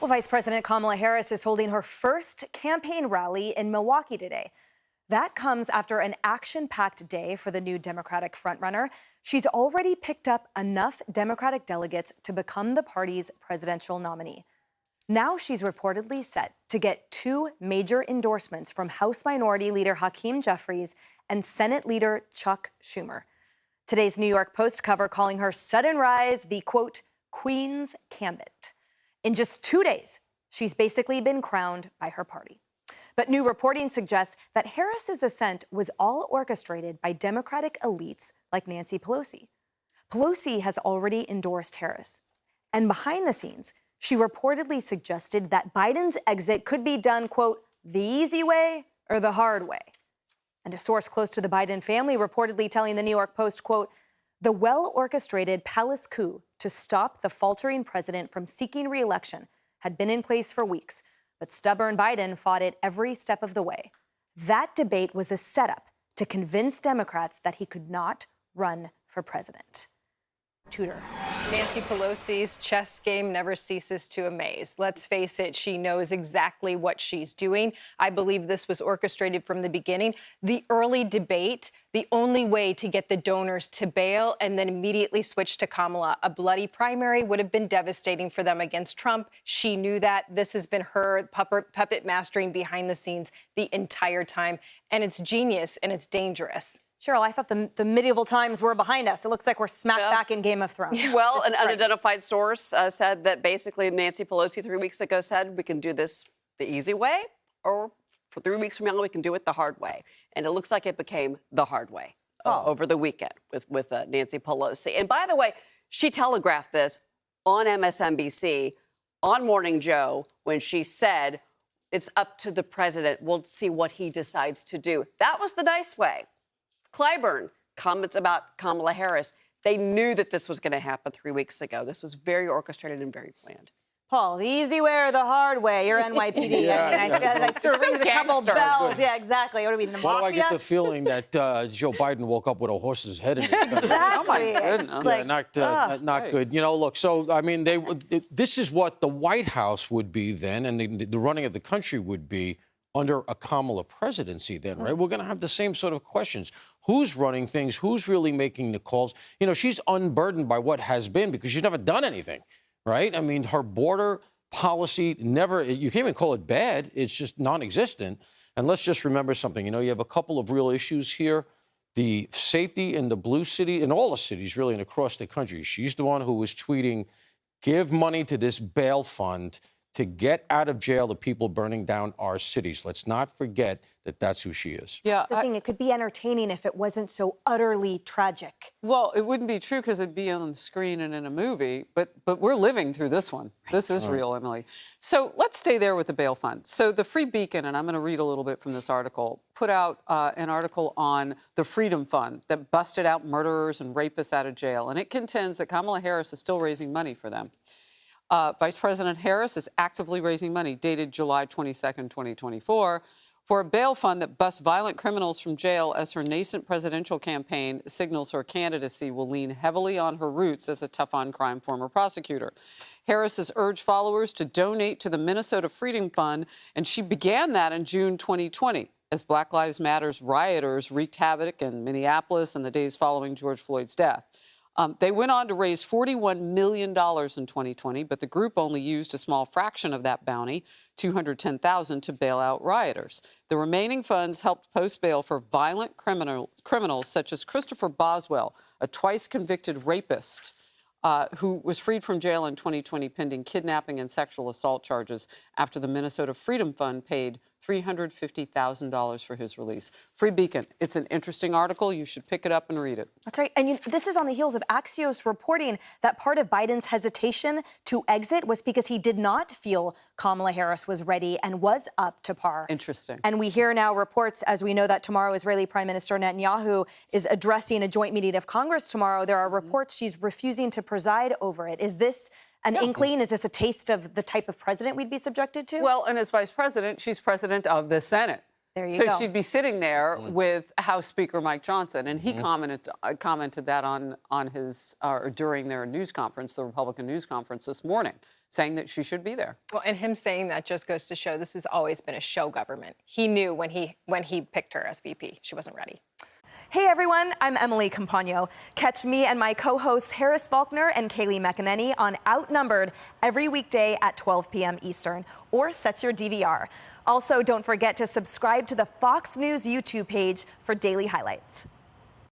Well, Vice President Kamala Harris is holding her first campaign rally in Milwaukee today. That comes after an action-packed day for the new Democratic frontrunner. She's already picked up enough Democratic delegates to become the party's presidential nominee. Now she's reportedly set to get two major endorsements from House Minority Leader Hakeem Jeffries and Senate Leader Chuck Schumer. Today's New York Post cover calling her sudden rise the, quote, Queen's Gambit. In just 2 days, she's basically been crowned by her party. But new reporting suggests that Harris's ascent was all orchestrated by Democratic elites like Nancy Pelosi. Pelosi has already endorsed Harris. And behind the scenes, she reportedly suggested that Biden's exit could be done, quote, the easy way or the hard way. And a source close to the Biden family reportedly telling the New York Post, quote, the well-orchestrated palace coup to stop the faltering president from seeking re-election had been in place for weeks, but stubborn Biden fought it every step of the way. That debate was a setup to convince Democrats that he could not run for president. Tudor. Nancy Pelosi's chess game never ceases to amaze. Let's face it, she knows exactly what she's doing. I believe this was orchestrated from the beginning. The early debate, the only way to get the donors to bail and then immediately switch to Kamala. A bloody primary would have been devastating for them against Trump. She knew that. This has been her puppet mastering behind the scenes the entire time. And it's genius and it's dangerous. Cheryl, I thought the medieval times were behind us. It looks like we're smack back in Game of Thrones. Well, an unidentified source said that basically Nancy Pelosi 3 weeks ago said we can do this the easy way, or for 3 weeks from now we can do it the hard way. And it looks like it became the hard way over the weekend with Nancy Pelosi. And by the way, she telegraphed this on MSNBC on Morning Joe when she said it's up to the president. We'll see what he decides to do. That was the nice way. Clyburn comments about Kamala Harris. They knew that this was going to happen 3 weeks ago. This was very orchestrated and very planned. Paul, the easy way or the hard way? You're NYPD. I feel like sort of rings a couple bells. Yeah, exactly. What do we mean, the mafia? Why do I get the feeling that Joe Biden woke up with a horse's head in it? Exactly. Oh, my goodness. Yeah, not good. You know, look, so, I mean, this is what the White House would be then, and the running of the country would be under a Kamala presidency then, right? We're going to have the same sort of questions. Who's running things? Who's really making the calls? You know, she's unburdened by what has been because she's never done anything, right? I mean, her border policy never, you can't even call it bad. It's just non-existent. And let's just remember something. You know, you have a couple of real issues here. The safety in the blue city, in all the cities really, and across the country. She's the one who was tweeting, give money to this bail fund to get out of jail the people burning down our cities. Let's not forget that that's who she is. Yeah, that's the thing. It could be entertaining if it wasn't so utterly tragic. Well, it wouldn't be true because it'd be on the screen and in a movie, but we're living through this one. This is real, Emily. So let's stay there with the bail fund. So the Free Beacon, and I'm going to read a little bit from this article, put out an article on the Freedom Fund that busted out murderers and rapists out of jail, and it contends that Kamala Harris is still raising money for them. Vice President Harris is actively raising money, dated July 22nd, 2024, for a bail fund that busts violent criminals from jail as her nascent presidential campaign signals her candidacy will lean heavily on her roots as a tough-on-crime former prosecutor. Harris has urged followers to donate to the Minnesota Freedom Fund, and she began that in June 2020 as Black Lives Matter's rioters wreaked havoc in Minneapolis in the days following George Floyd's death. They went on to raise $41 million in 2020, but the group only used a small fraction of that bounty, $210,000, to bail out rioters. The remaining funds helped post bail for violent criminals such as Christopher Boswell, a twice-convicted rapist who was freed from jail in 2020 pending kidnapping and sexual assault charges after the Minnesota Freedom Fund paid $350,000 for his release. Free Beacon. It's an interesting article. You should pick it up and read it. That's right. And this is on the heels of Axios reporting that part of Biden's hesitation to exit was because he did not feel Kamala Harris was ready and was up to par. Interesting. And we hear now reports, as we know, that tomorrow Israeli Prime Minister Netanyahu is addressing a joint meeting of Congress tomorrow. There are reports she's refusing to preside over it. Is this an inkling? Is this a taste of the type of president we'd be subjected to? Well, and as vice president, she's president of the Senate. There you go. So she'd be sitting there with House Speaker Mike Johnson, and he commented that on his during their news conference, the Republican news conference this morning. saying that she should be there. Well, and him saying that just goes to show this has always been a show government. He knew when he picked her as VP, she wasn't ready. Hey everyone, I'm Emily Campagno. Catch me and my co-hosts Harris Faulkner and Kaylee McEnany on Outnumbered every weekday at 12 p.m. Eastern, or set your DVR. Also, don't forget to subscribe to the Fox News YouTube page for daily highlights.